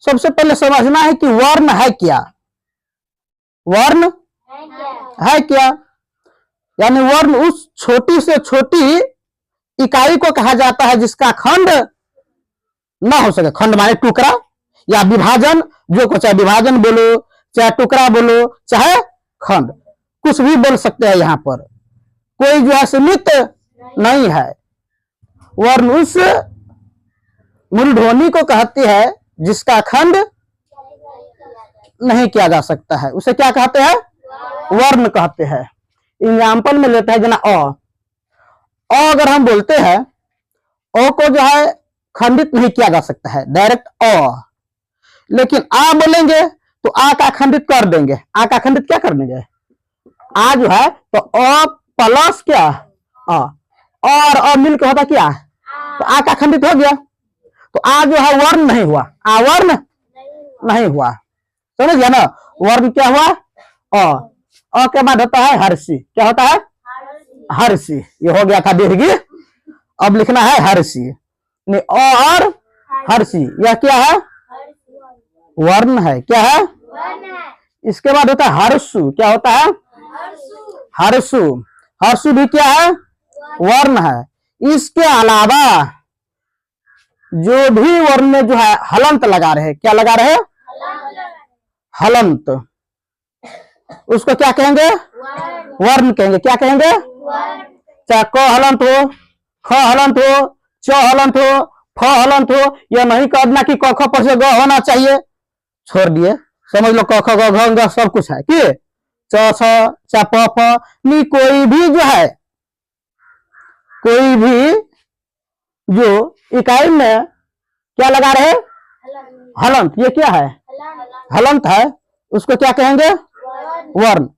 सबसे पहले समझना है कि वर्ण है क्या। वर्ण है क्या, यानी वर्ण उस छोटी से छोटी इकाई को कहा जाता है जिसका खंड ना हो सके। खंड माने टुकड़ा या विभाजन, जो को चाहे विभाजन बोलो, चाहे टुकड़ा बोलो, चाहे खंड, कुछ भी बोल सकते हैं। यहां पर कोई जो है सीमित नहीं है। वर्ण उस मूलध्वनि को कहती है जिसका खंड नहीं किया जा सकता है, उसे क्या कहते हैं? वर्ण कहते हैं। एग्जाम्पल में लेते हैं जना अ अगर हम बोलते हैं, अ को जो है खंडित नहीं किया जा सकता है, डायरेक्ट अ। लेकिन आ बोलेंगे तो आ का खंडित कर देंगे। आ का खंडित क्या कर देंगे? आ जो है तो अ प्लस क्या अ, और अ मिलकर होता क्या? तो आ का खंडित हो गया। तो आ जो है वर्ण नहीं हुआ, आ वर्ण नहीं हुआ। समझ गया ना? वर्ण क्या हुआ? अ के बाद होता है हर्षी। क्या होता है? हर्षी। ये हो गया था दीर्घी, अब लिखना है हर्षी। और हर्षी यह क्या है? वर्ण है। क्या है? इसके बाद होता है हर्षु। क्या होता है? हर्षु। हर्षु भी क्या है? वर्ण है। इसके अलावा जो भी वर्ण में जो है हलंत लगा रहे, क्या लगा रहे? हलंत, उसको क्या कहेंगे? वर्ण कहेंगे। क्या कहेंगे? चाहे क हलंत हो, ख हलंत हो, च हलंत हो, फ हलंत हो, यह नहीं कहना कि क ख पर से ग होना चाहिए। छोड़ दिए, समझ लो क ख ग घ ग सब कुछ है कि च छ च प फ नहीं। कोई भी जो है, कोई भी जो इकाई में क्या लगा रहे? हलंत। ये क्या है? हलंत है, उसको क्या कहेंगे? वर्ण।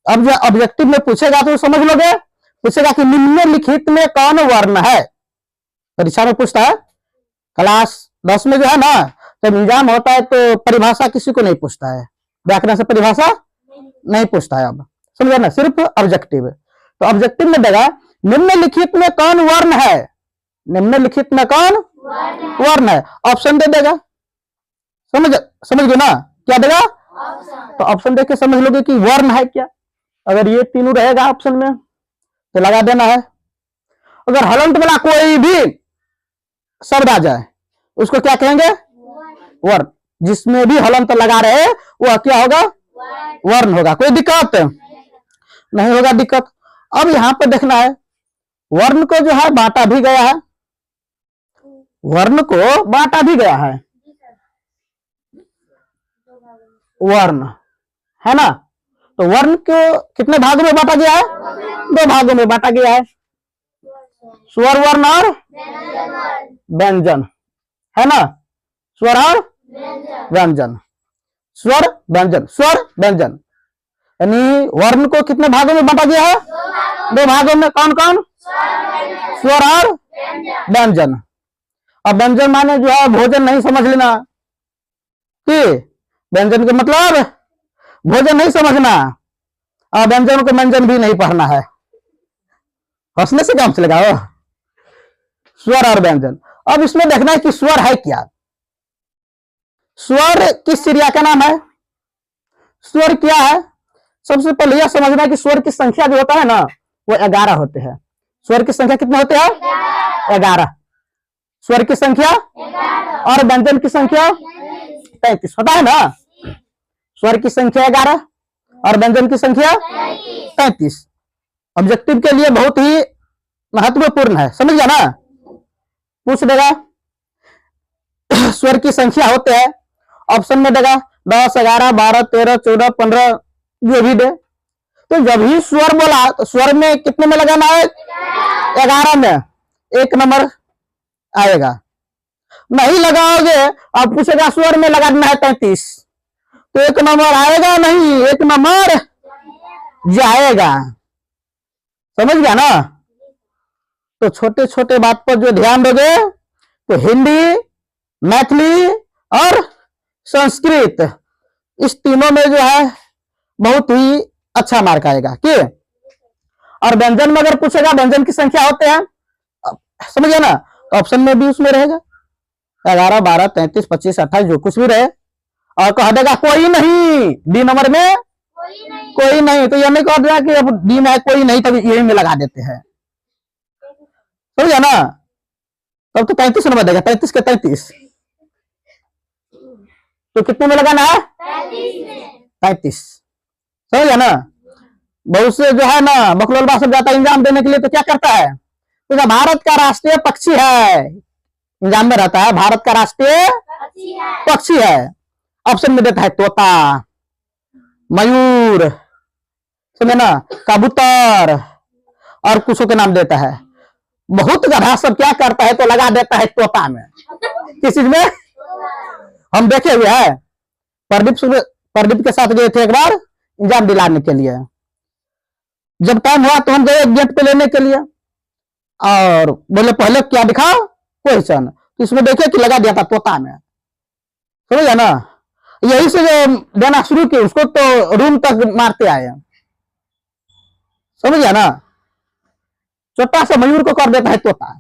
अब जो ऑब्जेक्टिव में पूछेगा तो समझ लोगे। पूछेगा कि निम्नलिखित में कौन वर्ण है, परीक्षा में पूछता है। क्लास 10 में जो है ना, जब एग्जाम होता है तो परिभाषा किसी को नहीं पूछता है, व्याकरण से परिभाषा नहीं पूछता है। अब समझे ना, सिर्फ ऑब्जेक्टिव। तो ऑब्जेक्टिव में देगा निम्नलिखित में कौन वर्ण है। निम्नलिखित में कौन वर्ण है, ऑप्शन दे देगा। समझ गए ना? क्या देगा? तो ऑप्शन देख के समझ लोगे कि वर्ण है क्या। अगर ये तीनों रहेगा ऑप्शन में तो लगा देना है। अगर हलंत वाला कोई भी शब्द आ जाए उसको क्या कहेंगे? वर्ण। जिसमें भी हलंत लगा रहे वह क्या होगा? वर्ण होगा। कोई दिक्कत नहीं होगा। दिक्कत अब यहां पर देखना है, वर्ण को जो है बांटा भी गया है। वर्ण को बांटा भी गया है। वर्ण है ना, तो वर्ण को कितने भागों में बांटा गया है? 2 भागों में बांटा गया है, स्वर वर्ण और व्यंजन, है ना। स्वर और व्यंजन, स्वर व्यंजन, स्वर व्यंजन। यानी वर्ण को कितने भागों में बांटा गया है? 2 भागों में। कौन कौन? स्वर और व्यंजन। अब व्यंजन माने जो है भोजन नहीं समझ लेना कि व्यंजन के मतलब भोजन नहीं समझना, और व्यंजन को व्यंजन भी नहीं पढ़ना है। हंसने से काम चलेगा वो। स्वर और व्यंजन। अब इसमें देखना है कि स्वर है क्या। स्वर किस क्रिया का नाम है? स्वर क्या है? सबसे पहले यह समझना है कि स्वर की संख्या जो होता है ना वो 11 होते हैं। स्वर की संख्या कितने होते हैं? 11 स्वर की संख्या। और व्यंजन की संख्या 33 होता है ना। स्वर की संख्या 11 और व्यंजन की संख्या 33। ऑब्जेक्टिव के लिए बहुत ही महत्वपूर्ण है, समझ गया ना। पूछ देगा स्वर की संख्या होते हैं, ऑप्शन में देगा 10, 11, 12, 13, 14, 15 जो भी दे। तो जब ही स्वर बोला तो स्वर में कितने में लगाना है? 11 में 1 नंबर आएगा। नहीं लगाओगे, अब पूछेगा स्वर में लगाना है 33, तो 1 नंबर आएगा नहीं, 1 नंबर जाएगा। समझ गया ना। तो छोटे छोटे बात पर जो ध्यान दोगे तो हिंदी, मैथिली और संस्कृत, इस तीनों में जो है बहुत ही अच्छा मार्क आएगा कि। और व्यंजन में अगर पूछेगा व्यंजन की संख्या होते हैं, समझ गया ना, तो ऑप्शन में भी उसमें रहेगा। 11, 12, 33, 25, 28 जो कुछ भी रहे, और कह देगा कोई नहीं, डी नंबर में कोई नहीं, तो यह नहीं कह देगा कि अब डी में कोई नहीं, तभी यही में लगा देते हैं, समझा ना। तब तो 33 नंबर देगा, 33 के 33, तो कितने में लगाना है? 35, समझा ना। बहुत से जो है ना बकलोलबा सब जाता है एग्जाम देने के लिए, तो क्या करता है, तो भारत का राष्ट्रीय पक्षी है, एग्जाम में रहता है भारत का राष्ट्रीय पक्षी है, ऑप्शन में देता है तोता, मयूर, समझे ना, कबूतर, और कुछ के नाम देता है। बहुत गधा सब क्या करता है, तो लगा देता है तोता में, किस चीज में, हम देखे हुए हैं। प्रदीप के साथ गए थे एक बार एग्जाम दिलाने के लिए, जब टाइम हुआ तो हम गए गेट पे लेने के लिए, और बोले पहले क्या दिखाओ क्वेश्चन, तो इसमें देखे कि लगा दिया था तोता में, समझा ना। यही से जो देना शुरू किया उसको तो रूम तक मारते आए, समझा ना। छोटा सा मयूर को कर देता है तोता,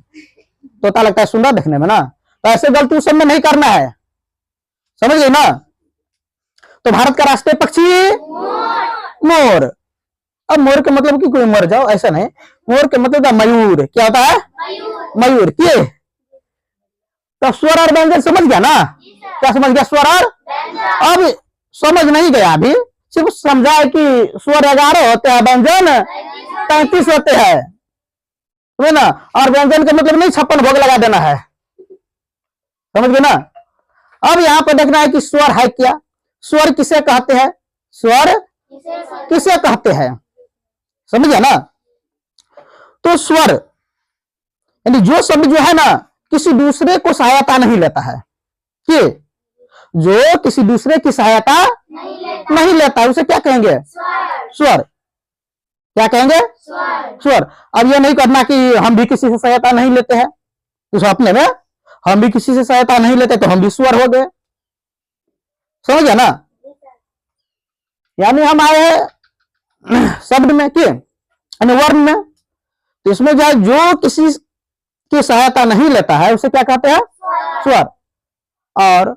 तोता लगता है सुंदर देखने में ना, तो ऐसे गलती उस समय नहीं करना है, समझ गए ना। तो भारत का राष्ट्रीय पक्षी मोर। अब मोर के मतलब कि कोई मर जाओ ऐसा नहीं, मोर के मतलब मयूर, क्या होता है मयूर के। तो स्वर और व्यंजन समझ गया ना, क्या समझ गया स्वर और, अब समझ नहीं गया अभी, सिर्फ समझा है कि स्वर 11 होते हैं, व्यंजन 35 होते हैं, समझे ना। और व्यंजन के मतलब नहीं 56 भोग लगा देना है, समझ गए ना। अब यहाँ पर देखना है कि स्वर है क्या, स्वर किसे कहते हैं, स्वर किसे कहते हैं, समझ गया ना। तो स्वर यानी जो शब्द जो है ना किसी दूसरे को सहायता नहीं लेता है, कि जो किसी दूसरे की सहायता नहीं लेता है, उसे क्या कहेंगे, स्वर। क्या कहेंगे, स्वर। अब ये नहीं करना कि हम भी किसी से सहायता नहीं लेते हैं, तो अपने में हम भी किसी से सहायता नहीं लेते तो हम भी स्वर हो गए, समझ गया ना। यानी हम आए शब्द में कि वर्ण में, तो इसमें जो किसी की सहायता नहीं लेता है उसे क्या कहते हैं, स्वर। और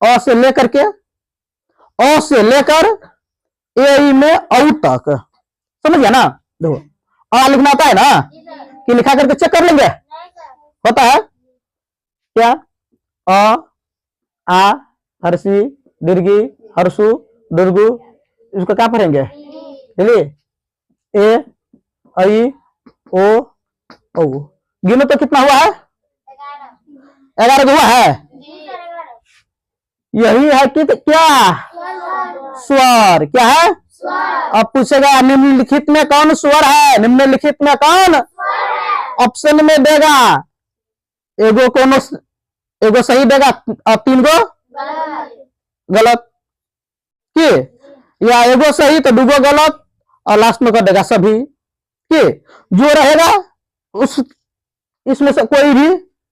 अ से लेकर के, अ से लेकर ए में औ तक, समझ गया ना। देखो आ लिखना आता है ना, कि लिखा करके चेक कर लेंगे, होता है क्या, अ आ हर्षी दीर्घी हर्षु दुर्गु, इसको क्या पढ़ेंगे, ए आई ओ ओ। गिनो तो कितना हुआ है, 11 हुआ है। यही है कि तो क्या, स्वर। क्या है, अब पूछेगा निम्नलिखित में कौन स्वर है, निम्नलिखित में कौन, ऑप्शन में देगा एगो कौन, एगो सही देगा और 3 गो गलत, कि या एगो सही तो 2 गो गलत, और लास्ट में कर देगा सभी, कि जो रहेगा उस इसमें से कोई भी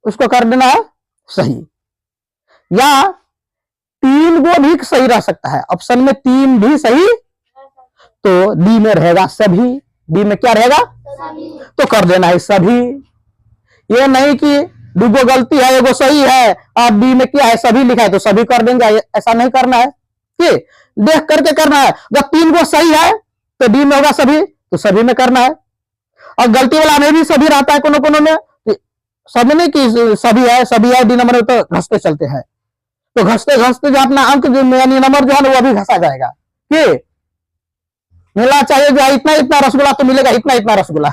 उसको कर देना है सही, या 3 गो भी सही रह सकता है, ऑप्शन में 3 भी सही, तो डी में रहेगा सभी, डी में क्या रहेगा, तो कर देना है सभी। ये नहीं कि 2 गो गलती है एगो सही है और डी में क्या है सभी लिखा है तो सभी कर देंगे, ऐसा नहीं करना है, कि देख करके करना है। जब 3 गो सही है तो डी में होगा सभी, तो सभी में करना है। और गलती वाला में भी सभी रहता है, कोनो कोनो में सभी नहीं कि सभी है डी नंबर में, तो घसते चलते हैं, तो घसते घसते जो अपना अंक जो यानी नंबर जो है ना वो भी घसा जाएगा, कि मिलना चाहिए जो इतना इतना रसगुल्ला तो मिलेगा इतना इतना रसगुल्ला,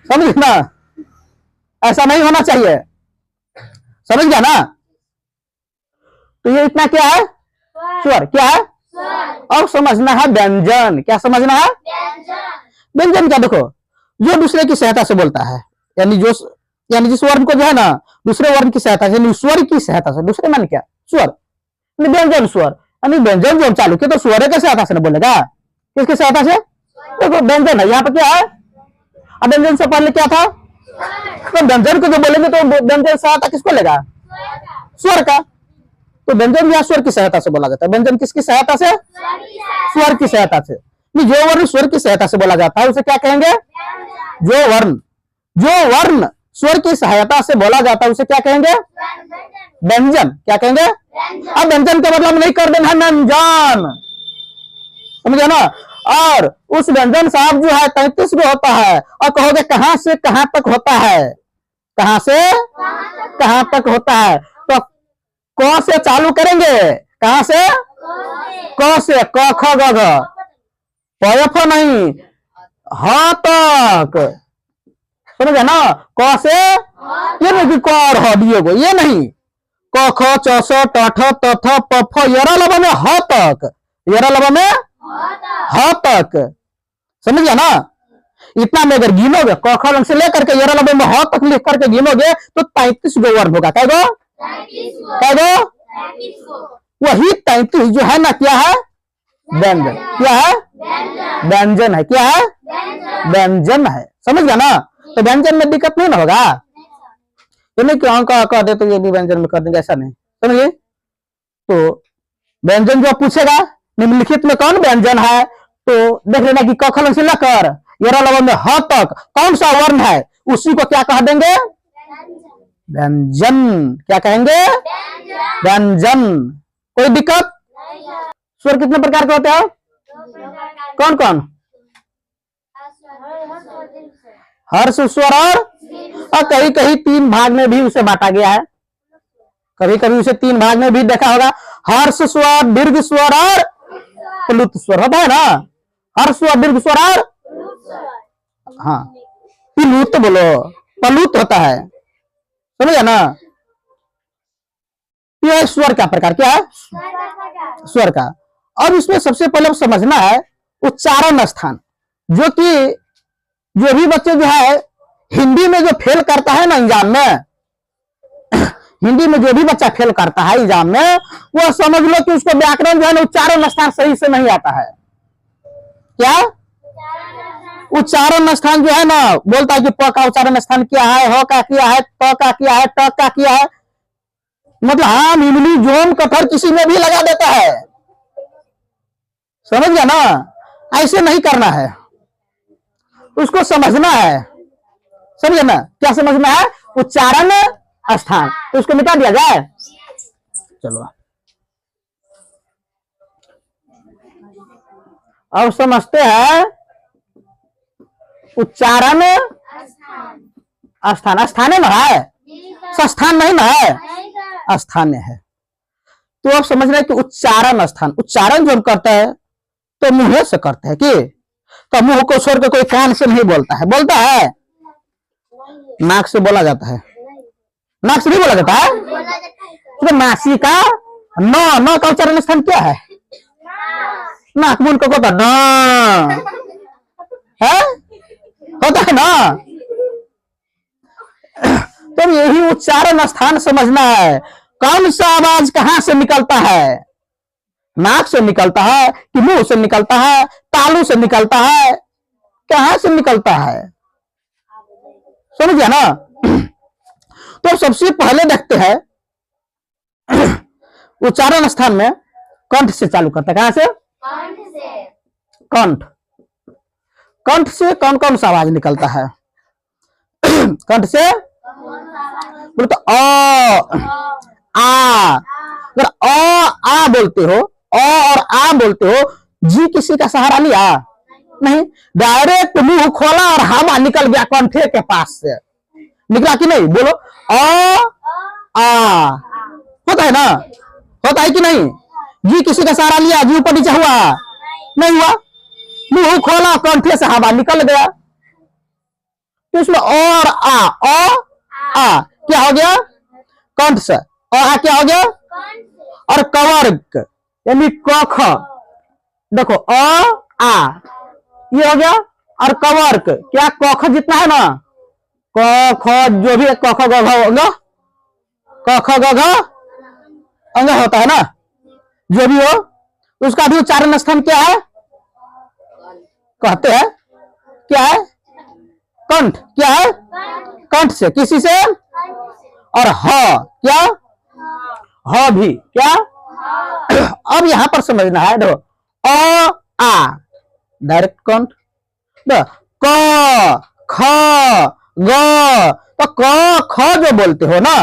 समझ ना, ऐसा नहीं होना चाहिए, समझ गया ना। तो ये इतना क्या है, स्वर। क्या है, अब समझना है व्यंजन। क्या समझना है, व्यंजन। क्या देखो, जो दूसरे की सहायता से बोलता है, यानी जिस वर्ण को जो है ना दूसरे वर्ण की सहायता से, स्वर की सहायता से, दूसरे मान क्या स्वर, व्यंजन स्वर, यानी व्यंजन जो हम चालू किया तो स्वर के सहायता से ना बोलेगा, किसकी सहायता से, देखो व्यंजन है यहाँ पे क्या है, अब व्यंजन से पहले क्या था, तो व्यंजन को जो बोलेंगे तो व्यंजन सहायता किसको लेगा, स्वर का, तो व्यंजन या स्वर की सहायता से बोला जाता है। व्यंजन किसकी सहायता से, स्वर की सहायता से। जो वर्ण स्वर की सहायता से बोला जाता है उसे क्या कहेंगे, जो वर्ण स्वर की सहायता से बोला जाता है उसे क्या कहेंगे? व्यंजन। क्या कहेंगे? अब व्यंजन का मतलब नहीं कर देना व्यंजन, समझे ना। और उस व्यंजन साहब जो है 33 गो होता है, और कहोगे कहां से कहां तक होता है? कहां से कहां तक होता है? तो क से चालू करेंगे। कहां से? क से, क ख ग घ, प फ नहीं, ह तक, समझे ना। क से, ये नहीं कि क और ह दिए गो, ये नहीं। क ख च स ट ठ त थ प फ, यरा लबा में ह तक, यरा लबा में ह तक, समझ गया ना। इतना में अगर गिनोगे, क ख से लेकर के यरा लबा में ह तक लिख करके गिनोगे तो 33 गो वर्ण होगा। कै गो? 33 गो। वही 33 जो है ना, क्या है? व्यंजन। क्या है? व्यंजन है। क्या है? व्यंजन है, समझ गया ना। तो व्यंजन में दिक्कत नहीं ना होगा, तो नहीं क्यों कह दे तो ये भी व्यंजन में कर देंगे, ऐसा नहीं, समझिए। तो व्यंजन जो पूछेगा निम्नलिखित में कौन व्यंजन है, तो देख लेना कि क ख से लेकर यरा लबा में ह तक कौन सा वर्ण है, उसी को क्या कह देंगे? व्यंजन। क्या कहेंगे? व्यंजन। कोई दिक्कत? स्वर कितने प्रकार के होते हैं? कौन कौन? हर्ष स्वर और कहीं कहीं 3 भाग में भी उसे बांटा गया है, कभी कभी उसे 3 भाग में भी देखा होगा। हर्ष स्वर, दीर्घ स्वर और प्लुत स्वर होता है ना। हर्ष स्वर, दीर्घ स्वर और, हाँ, प्लुत बोलो, प्लुत होता है, समझे ना। यह स्वर का प्रकार। क्या है? स्वर का। अब इसमें सबसे पहले समझना है उच्चारण स्थान, जो कि जो भी बच्चे जो है हिंदी में जो फेल करता है ना एग्जाम में, हिंदी में जो भी बच्चा फेल करता है एग्जाम में, वो समझ लो कि उसको व्याकरण जो है ना उच्चारण स्थान सही से नहीं आता है। क्या? उच्चारण स्थान जो है ना, बोलता है कि प का उच्चारण स्थान क्या है, ह का क्या है, त का क्या है, ट का क्या है, मतलब हम इमली जोम कथर किसी में भी लगा देता है, समझ गया ना। ऐसे नहीं करना है, उसको समझना है, समझे ना। क्या समझना है? उच्चारण स्थान, तो उसको मिटा दिया जाए। चलो अब समझते हैं उच्चारण स्थान। स्थान है ना, है संस्थान नहीं ना है, स्थान है। तो अब समझ रहे कि उच्चारण स्थान, उच्चारण जो हम करते हैं तो मुंह से करते हैं कि, तो मुंह को छोड़ के कोई कान से नहीं बोलता है, बोलता है नाक से बोला जाता है, नाक से नहीं बोला जाता है। तो नासी का न का उच्चारण स्थान क्या है? नाक मुन को होता है, होता है ना। तो यही उच्चारण स्थान समझना है, कौन सा आवाज कहां से निकलता है, नाक से निकलता है कि मुंह से निकलता है, तालू से निकलता है, कहां से निकलता है, समझ गया ना। तो सबसे पहले देखते हैं उच्चारण स्थान में कंठ से चालू करते हैं। कहां से? कंठ। कंठ से कौन कौन सा आवाज निकलता है? कंठ से बोलो तो आ, अगर आ बोलते हो, और आ बोलते हो, जी किसी का सहारा लिया नहीं, डायरेक्ट मुंह खोला और हवा निकल गया कंठे के पास से, निकला कि नहीं? बोलो आ होता है ना, होता है कि नहीं? जी किसी का सहारा लिया, जी ऊपर नीचे हुआ नहीं हुआ, मुंह खोला कंठे से हवा निकल गया, तो इसमें और आ क्या हो गया? कंठ से। और क्या हो गया? और कवर्ग यानी क ख, देखो आ ये हो गया, और कवर्ग क्या? क ख जितना है ना, क ख जो भी क ख ग घ होगा, क ख ग घ अंग होता है ना, जो भी हो, उसका भी उच्चारण स्थान क्या है कहते हैं? क्या है? कंठ। क्या है? कंठ से, किसी से, और ह क्या? ह भी क्या? अब यहां पर समझना है, देखो आ डायरेक्ट कंठ, क ख ग तो क ख जो बोलते हो ना,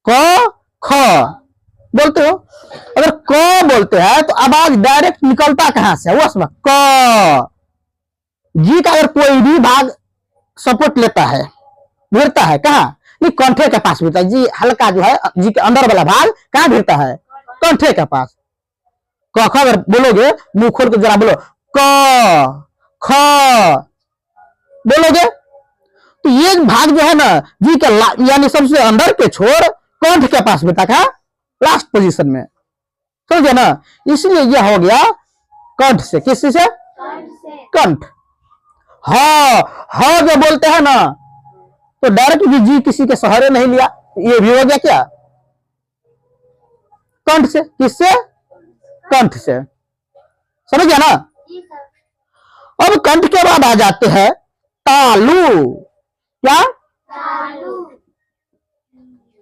क ख बोलते हो, अगर क बोलते हैं तो आवाज डायरेक्ट निकलता कहां से? वो समय क, जी का अगर कोई भी भाग सपोर्ट लेता है, गिरता है कहां? ये कंठे के पास गिरता है। जी हल्का जो है, जी के अंदर वाला भाग कहां गिरता है? कंठे के पास। क ख अगर बोलोगे, मुंह खोल के जरा बोलो, क ख बोलोगे तो ये भाग जो है ना, जी के यानी सबसे अंदर के छोर कंठ के पास गिरता है, लास्ट पोजीशन में, समझे ना? इसलिए यह हो गया कंठ से। किस से? कंठ। ह जो बोलते हैं ना, तो डायरेक्ट भी जी किसी के सहारे नहीं लिया, ये भी हो गया क्या? कंठ से। किससे? कंठ से। समझ गया ना? अब कंठ के बाद आ जाते हैं तालु। क्या?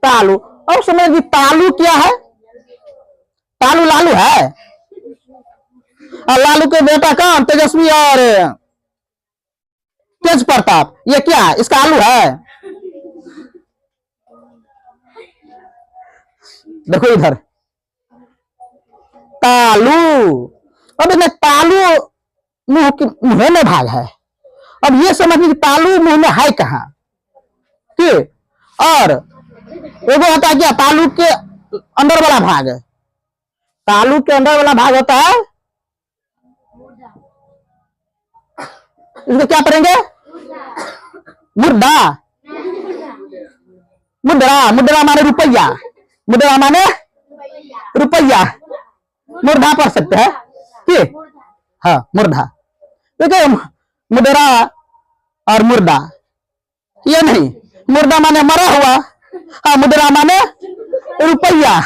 तालु। अब समझिए तालु क्या है? तालु लालू है, और लालू के बेटा कौन? तेजस्वी और तेज प्रताप। ये क्या है? इसका आलू है। देखो इधर तालू। अब इन्हें तालू मुंह में भाग है। अब ये समझिए तालू मुंह में है कहां? ठीक। और वो होता है क्या? तालू के अंदर वाला भाग। तालू के अंदर वाला भाग होता है, इसको क्या पढ़ेंगे? मुद्दा। मुद्रा। मुद्रा माने रुपया। मुद्रा माने रुपया। मुर्धा पढ़ सकते हैं। ठीक। हाँ मुर्धा। देखिए मुद्रा और मुर्दा, ये नहीं, मुर्दा माने मरा हुआ, हाँ मुद्रा माने रुपया।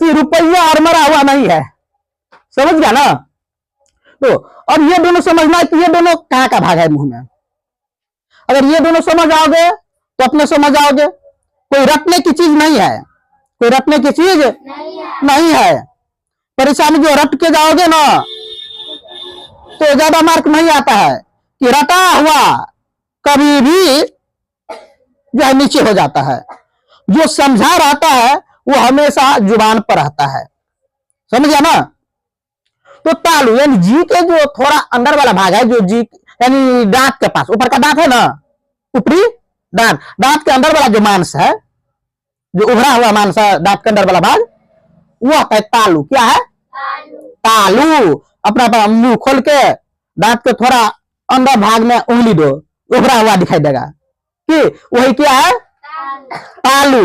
तो रुपया और मरा हुआ नहीं है, समझ गया ना? तो अब ये दोनों समझना है कि ये दोनों कहां का भाग है मुंह में। अगर ये दोनों समझ आओगे तो अपने समझ आओगे। कोई रटने की चीज नहीं है, कोई रटने की चीज नहीं है। परीक्षा में जो रट के जाओगे ना तो ज्यादा मार्क नहीं आता है, कि रटा हुआ कभी भी जो है नीचे हो जाता है। जो समझा रहता है वो हमेशा जुबान पर रहता है, समझ गया ना? तो तालु यानी जी के जो थोड़ा अंदर वाला भाग है, जो जी यानी दांत के पास, ऊपर का दांत है ना, ऊपरी दांत, दांत के अंदर वाला जो मांस है, जो उभरा हुआ मांस है दांत के अंदर वाला भाग, वो है तालु। क्या है? तालु। अपना मुंह खोल के दांत के थोड़ा अंदर भाग में उंगली दो, उभरा हुआ दिखाई देगा, कि वही क्या है? तालु।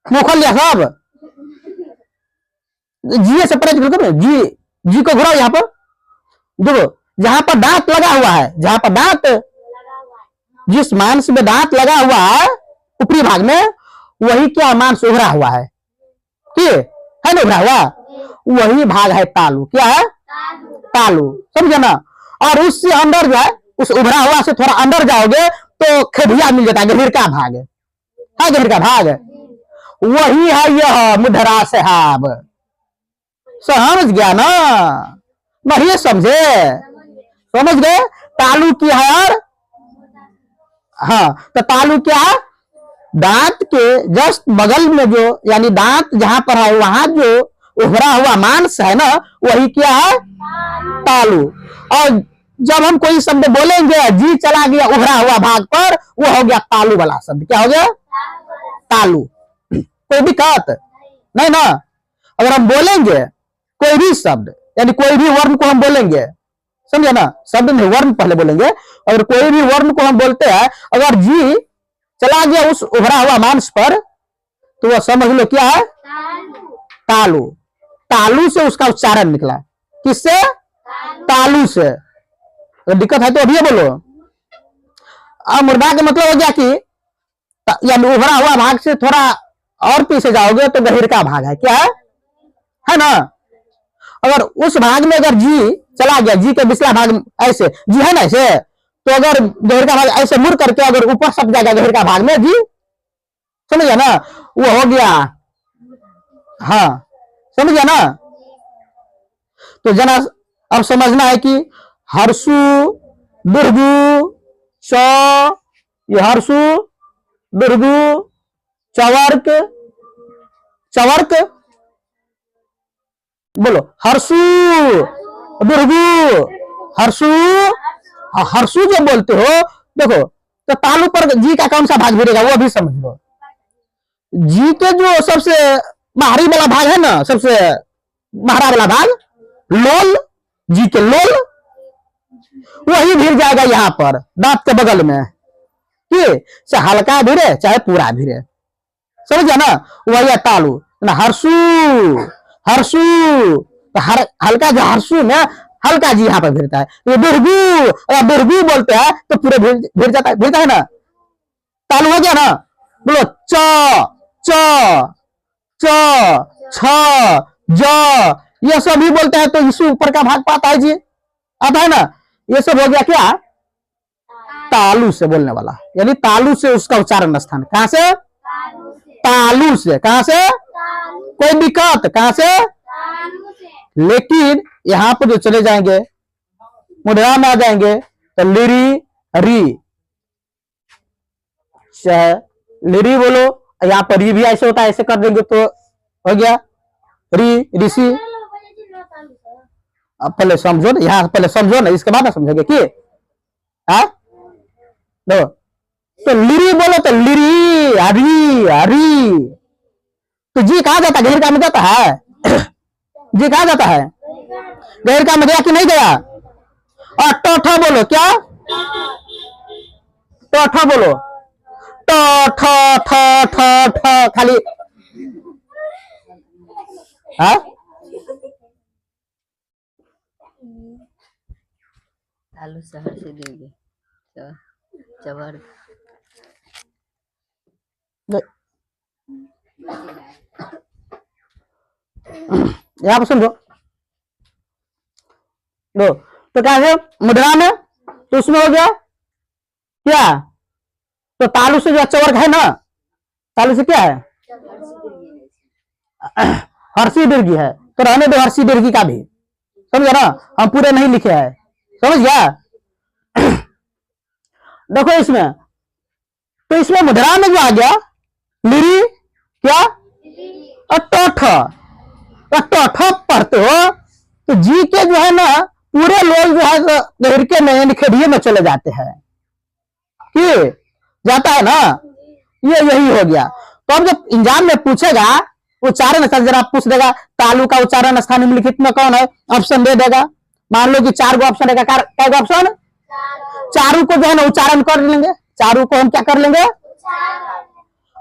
मुंह खोल लिया सब, जी से परे करो, जी जी को घुराओ यहाँ पर। देखो जहां पर दांत लगा हुआ है, जहां पर दांत, जिस मांस में दांत लगा हुआ है ऊपरी भाग में, वही क्या मांस उभरा हुआ है, ठीक है ना? उभरा हुआ वही भाग है तालु। क्या है? तालु। समझे ना? और उससे अंदर जो है, उस उभरा हुआ से थोड़ा अंदर जाओगे तो खेदिया मिल जाता है, गहीर का भाग है, गहीर का भाग, वही है यह मुद्रा साहब। समझ गया ना? नहीं समझे? समझ गए? तालु क्या है? और हाँ, तो तालु क्या है? दांत के जस्ट बगल में जो, यानी दांत जहां पर है वहां जो उभरा हुआ मांस है ना, वही क्या है? तालु। और जब हम कोई शब्द बोलेंगे जी चला गया उभरा हुआ भाग पर, वो हो गया तालु वाला शब्द। क्या हो गया? तालु। कोई दिक्कत नहीं ना? अगर हम बोलेंगे कोई भी शब्द, यानी कोई भी वर्ण को हम बोलेंगे, समझे ना? शब्द नहीं, वर्ण पहले बोलेंगे। अगर कोई भी वर्ण को हम बोलते हैं, अगर जी चला गया उस उभरा हुआ मांस पर, तो वह समझ लो क्या है? तालु। तालु से उसका उच्चारण निकला। किससे? तालु से। अगर दिक्कत है तो अभी बोलो। अब मुर्दा का मतलब हो गया कि यानी उभरा हुआ भाग से थोड़ा और पीछे जाओगे तो गहीर का भाग है। क्या है ना? अगर उस भाग में अगर जी चला गया, जी के पिछला भाग ऐसे जी है ना, ऐसे, तो अगर गहीर का भाग ऐसे मुड़ करके अगर ऊपर सट जाएगा गहीर का भाग में जी, समझ गया ना? वो हो गया, हाँ समझ गया ना? तो जना अब समझना है कि हर्षु, दुर्गु, च, ये हर्षु दुर्गु चवर्क चवर्क, बोलो हर्षु दुर्गु हर्षु। हर्षु जो बोलते हो देखो, तो तालु पर जी का कौन सा भाग गिरेगा वो भी समझ लो। जी के जो सबसे बाहरी वाला भाग है ना, सबसे बाहरा वाला भाग लोल, जी के लोल, वही भिड़ जाएगा यहाँ पर दांत के बगल में, चाहे हल्का भिड़े चाहे पूरा भिड़े, समझ गया ना, वही है तालु ना। हर्षु हर्षु तो हल्का जो हर्षु में हल्का जी यहाँ पर भिड़ता है। ये दुर्गु, अगर दुर्गु बोलते हैं तो पूरे भिड़ जाता है ना, तालु हो गया ना। बोलो च च च छ ज, ये सब भी बोलते हैं तो इससे ऊपर का भाग पाता है जी, आता है ना। ये सब हो गया क्या, तालु से बोलने वाला, यानी तालु से उसका उच्चारण स्थान। कहां से, तालु से। कहां से, कोई दिक्कत, कहां से, लेकिन यहां पर जो चले जाएंगे मुद्रा में आ जाएंगे तो लिरी री, लिरी बोलो, यहाँ पर री भी ऐसे होता है, ऐसे कर देंगे तो हो गया री ऋषि। अब पहले समझो ना, यहाँ पहले समझो ना, इसके बाद ना समझोगे कि दो। तो लिरी बोलो तो लिरी हरी हरी। तो जी कहा जाता है, गहर का में जाता है जी कहा जाता है, गहर का में गया कि नहीं गया। और टोठा बोलो, क्या टोठा बोलो, ट ठ ठ ठ ठ खाली तालु शहर से देंगे चवर। यहाँ पर समझो दो। तो क्या है मुद्रा में, तो उसमें हो गया क्या, तो तालु से जो चवर्ग है ना, तालु से क्या है, हर्षी दीर्घी है, तो रहने दो हर्षी दीर्घी का भी, समझ ना, हम पूरे नहीं लिखे हैं, समझ गया। देखो इसमें, तो इसमें मुद्रा में जो आ गया लिरी क्या, टोठ पढ़ते हो तो जी के जो है ना पूरे लोग जो है गहरके में यानी खेड़िए में चले जाते हैं, कि जाता है ना, ये यही हो गया। तो अब जब एग्जाम में पूछेगा उच्चारण स्थल, जरा पूछ देगा तालु का उच्चारण स्थान निम्नलिखित में कौन है, ऑप्शन दे देगा। मान लो कि 4 गो ऑप्शन देगा, क्या ऑप्शन, चारों को जो है ना उच्चारण कर लेंगे, चारों को हम क्या कर लेंगे,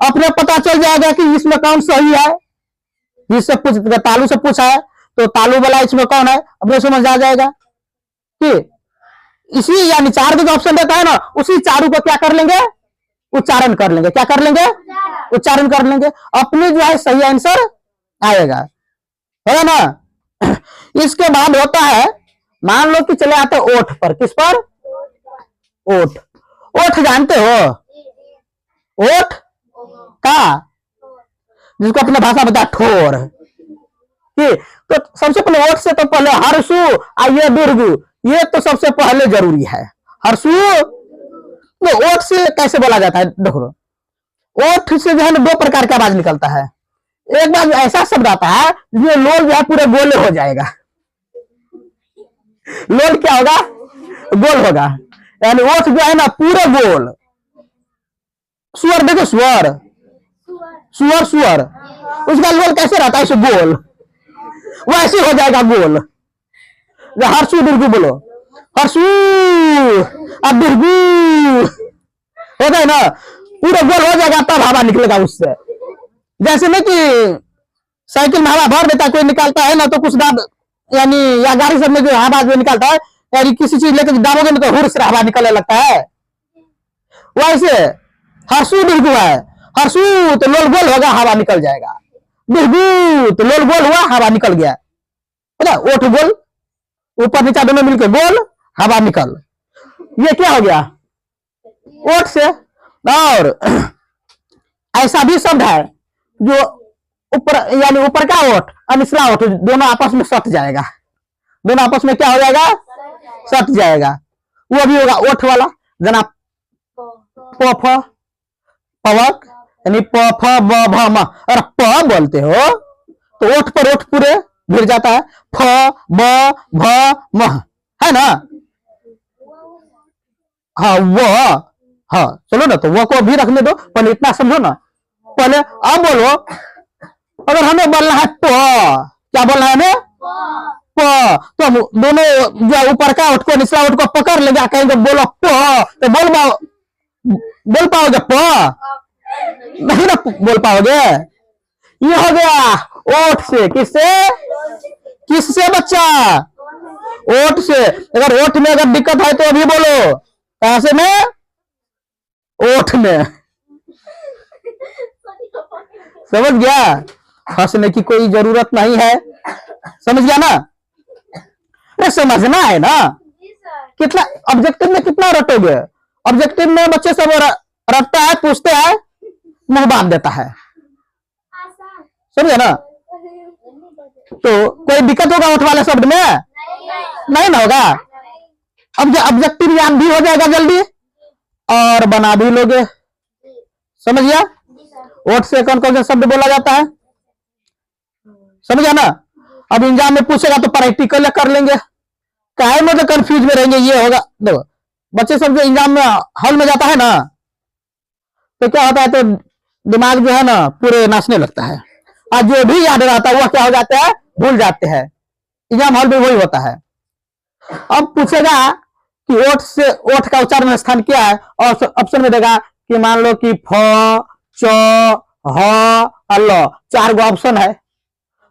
अपने पता चल जाएगा कि इसमें कौन सही है। जिससे पूछ तालु से पूछा है तो तालु वाला इसमें कौन है, अपने समझ आ जाएगा कि इसी, यानी 4 को जो ऑप्शन देता है ना, उसी चारों को क्या कर लेंगे, उच्चारण कर लेंगे। क्या कर लेंगे, उच्चारण कर लेंगे, अपने जो है सही आंसर आएगा, है ना। इसके बाद होता है, मान लो कि चले आते ओठ पर, किस पर, ओठ। ओठ जानते हो, ओठ का, जिसको अपने भाषा बता ठोर, तो सबसे पहले ओठ से तो पहले हर्षु आइए दुर्गु, ये तो सबसे पहले जरूरी है। हर्षु तो ओठ से कैसे बोला जाता है, देखो ओठ से जो है ना 2 प्रकार की आवाज निकलता है। एक बार ऐसा शब्द आता है जो लोल जो है पूरे गोले हो जाएगा, लोल क्या होगा, गोल होगा, यानी ओठ जो है ना पूरे गोल। सुअर देखो, सुअर सुअर सुअर, उसका लोल कैसे रहता है, गोल, वैसे हो जाएगा गोल। हर्षु दुर्गु बोलो, हर्षु अब दुर्गु हो जाए ना, पूरा गोल हो जाएगा, तब हवा निकलेगा उससे। जैसे नहीं कि साइकिल में हवा भर देता है, कोई निकालता है ना तो कुछ दाब, यानी या गाड़ी सब में जो हवा जो निकालता है, यानी किसी चीज लेकर दाबोगे ना तो हुर से हवा निकलने लगता है, वैसे हर्षु दुर्गु है। हर्षु तो लोल गोल होगा, हवा निकल जाएगा, दुर्गु तो लोल गोल हुआ, हवा निकल गया, ओठ गोल, ऊपर नीचा दोनों मिलकर गोल, हवा निकल, ये क्या हो गया, ओठ से। और ऐसा भी शब्द है जो ऊपर, यानी ऊपर का ओठ और निचला ओठ दोनों आपस में सट जाएगा, दोनों आपस में क्या हो जाएगा, सट जाएगा, वो भी होगा ओठ वाला। जना प फ पवक यानी प फ ब भ म। अरे प बोलते हो तो ओठ पर ओठ पूरे भिड़ जाता है, फ ब भ म, है ना। हाँ वो, हाँ चलो ना, तो वो को भी रखने दो, पहले इतना समझो ना। पहले अब बोलो, अगर हमें बोलना है प, क्या बोलना है हमें? प। तो हम दोनों जो ऊपर का ओठ को निचला ओठ को पकड़ लेंगे, कहेंगे बोलो प, तो बोल पाओगे प? नहीं ना बोल पाओगे। ये हो गया ओठ से, किससे? किससे बच्चा? ओठ से। अगर ओठ में अगर दिक्कत है तो अभी बोलो, कहां से में? ओठ में। समझ गया? हंसने की कोई जरूरत नहीं है, समझ गया ना? अरे समझना है ना। कितना ऑब्जेक्टिव में कितना रटोगे? ऑब्जेक्टिव में बच्चे सब रटता है, पूछते हैं, मुंह बांध देता है, समझे ना? तो कोई दिक्कत होगा ओठ वाले शब्द में? नहीं ना होगा। अब ऑब्जेक्टिव याद भी हो जाएगा जल्दी और बना भी लोगे, समझ गया? ओठ से कौन कौन सा शब्द बोला जाता है, समझ गया ना? अब एग्जाम में पूछेगा तो प्रैक्टिकल कर लेंगे, काहे में तो कंफ्यूज में रहेंगे। ये होगा, देखो बच्चे सब जो एग्जाम में हॉल में जाता है ना, तो क्या होता है, तो दिमाग जो है ना पूरे नाचने लगता है, और जो भी याद रहता है वो क्या हो जाता है, भूल जाते हैं। एग्जाम हॉल में वही होता है। अब पूछेगा कि ओठ से, ओठ का उच्चारण स्थान क्या है, और ऑप्शन में देगा कि मान लो कि फ, च, ह, ल, 4 गो ऑप्शन है।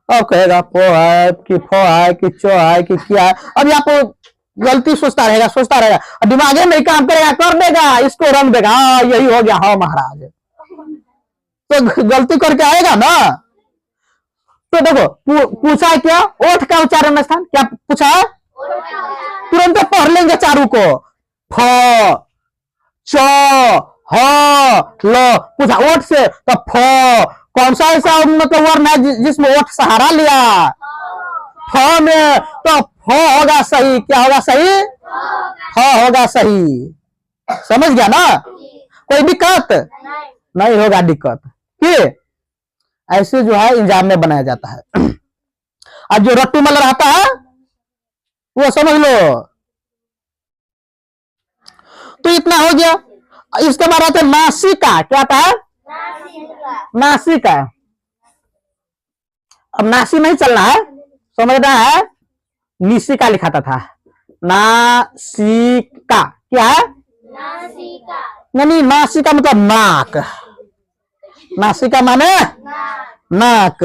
अब कहेगा प है कि फ है कि च है कि क्या है। अब आपको गलती सोचता रहेगा, दिमागे नहीं काम करेगा, कर देगा, इसको रंग देगा, हाँ यही हो गया, हाँ महाराज, तो गलती करके आएगा ना। तो देखो पूछा है क्या, ओठ का उच्चारण स्थान क्या पूछा है, तुरंत पढ़ लेंगे चारों को। फ, च, ह, ल, पूछा ओठ से, तो फ कौन सा ऐसा मतलब वर्ण है जिसमें ओठ सहारा लिया? फ में, तो फ होगा सही। क्या होगा सही? फ होगा सही। समझ गया ना? कोई दिक्कत नहीं होगा दिक्कत कि ऐसे जो है एग्जाम में बनाया जाता है। आज जो रट्टू मल रहता है वो समझ लो। तो इतना हो गया। इसके बाद आता है नासिका। क्या था? नासिका। अब नासी नहीं चलना है, समझना है, निशिका लिखाता था, नासिका। क्या है? नहीं, नासिका मतलब नाक, नासिका माने नाक,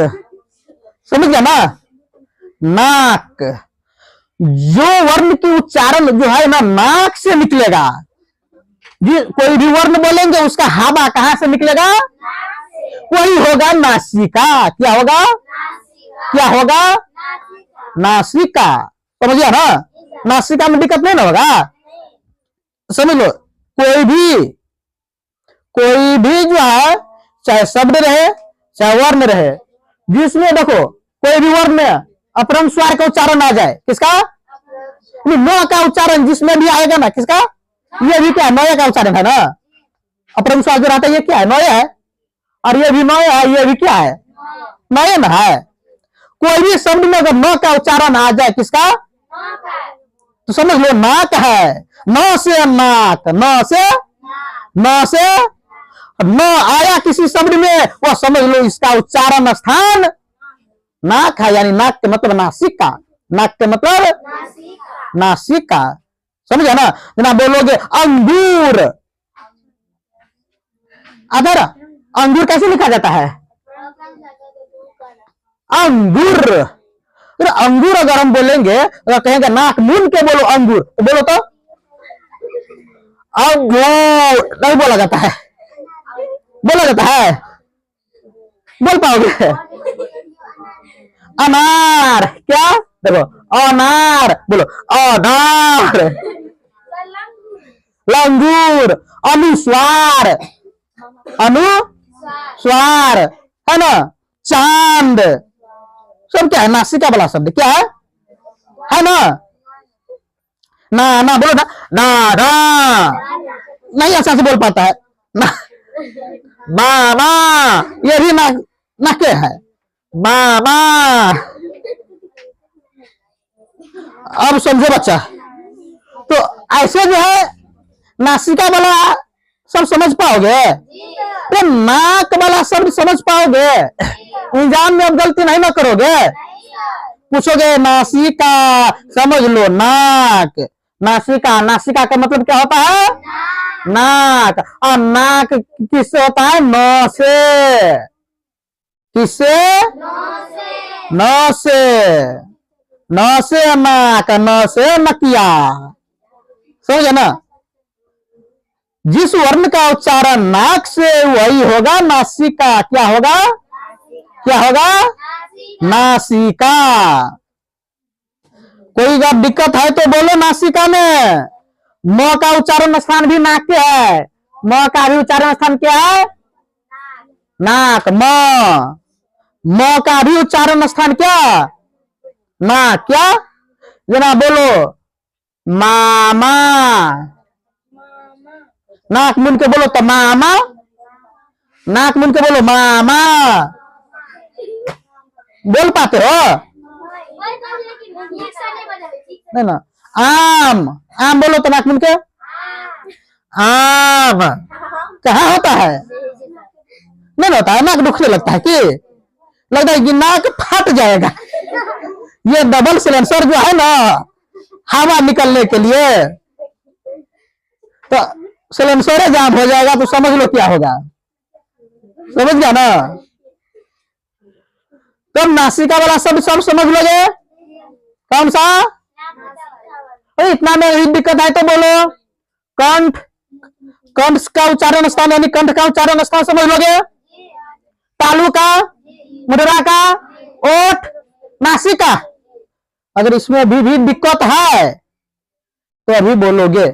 समझ गया ना? नाक, जो वर्ण की उच्चारण जो है ना नाक से निकलेगा, कोई भी वर्ण बोलेंगे उसका हवा कहां से निकलेगा? वही होगा नासिका। क्या होगा? क्या होगा? नासिका। समझ गया ना? नासिका में दिक्कत नहीं ना होगा, समझ लो। कोई भी जो है, चाहे शब्द रहे चाहे वर्ण रहे, जिसमें देखो कोई भी वर्ण में अपभ्रंश स्वर का उच्चारण आ जाए, किसका? न का उच्चारण जिसमें भी आएगा ना, किसका? ये भी क्या है? नय का उच्चारण है ना। अपभ्रंश स्वर जो रहता है ये क्या है? नय है। और ये भी नय है, ये भी क्या है? नय ना है। कोई भी शब्द में अगर न का उच्चारण आ जाए, किसका? तो समझ लो नाक है। न से नाक, न से न आया किसी शब्द में, वो समझ लो इसका उच्चारण स्थान नाक है, यानी नाक के मतलब नासिका। नाक के मतलब नासिका। समझ गया ना? जना बोलोगे अंगूर, अदर अंगूर कैसे लिखा जाता है? अंगूर। अंगूर अगर हम बोलेंगे, अगर कहेंगे नाक मून के बोलो अंगूर, तो बोलो तो अंगूर नहीं बोला जाता है, बोला जाता है, बोल पाओगे? अनार। क्या? देखो अनार, बोलो अनार। लंगूर, अनुस्वार, अनुस्वार, है ना? चांद, सब क्या है? नासिका वाला शब्द क्या है ना? ना ना बोलो ना, ना ना नहीं अच्छा से बोल पाता है, ना, बाबा, ये भी ना नाके है, बाबा। अब समझो बच्चा, तो ऐसे जो है नासिका वाला सब समझ पाओगे, तो नाक वाला सब समझ पाओगे, एग्जाम में अब गलती नहीं ना करोगे। पूछोगे नासिका, समझ लो नाक, नासिका, नासिका का मतलब क्या होता है? नाक। और नाक किससे होता है? नौ से। किससे? नौ से। नौ से नाक, नौ से नकिया, समझे ना? जिस वर्ण का उच्चारण नाक से वही होगा नासिका। क्या होगा? क्या होगा? नासिका। कोई अगर दिक्कत है तो बोलो नासिका में। म का उच्चारण स्थान भी नाक के है, म का भी उच्चारण स्थान क्या है? नाक। म का भी उच्चारण स्थान क्या? नाक। क्या? जना बोलो, मामा। नाक मुन के बोलो तो मामा, नाक मुन के बोलो मामा। बोल पाते हो? नहीं ना। आम, आम बोलो तो नाक मुन के आम। कहाँ होता है? नहीं होता है। नाक दुखने लगता है कि लगता है कि नाक फट जाएगा। ये डबल सिलेंसर जो है ना हवा निकलने के लिए, तो सिलेंसर जाम हो जाएगा तो समझ लो क्या होगा। समझ गया ना? तब नासिका वाला सब समझ लोगे। कौन सा? इतना में ही दिक्कत है तो बोलो कंठ। कंठ का उच्चारण स्थान यानी कंठ का उच्चारण स्थान समझ लोगे। तालु का, मुद्रा का, ओठ, नासिका। अगर इसमें भी दिक्कत है तो अभी बोलोगे।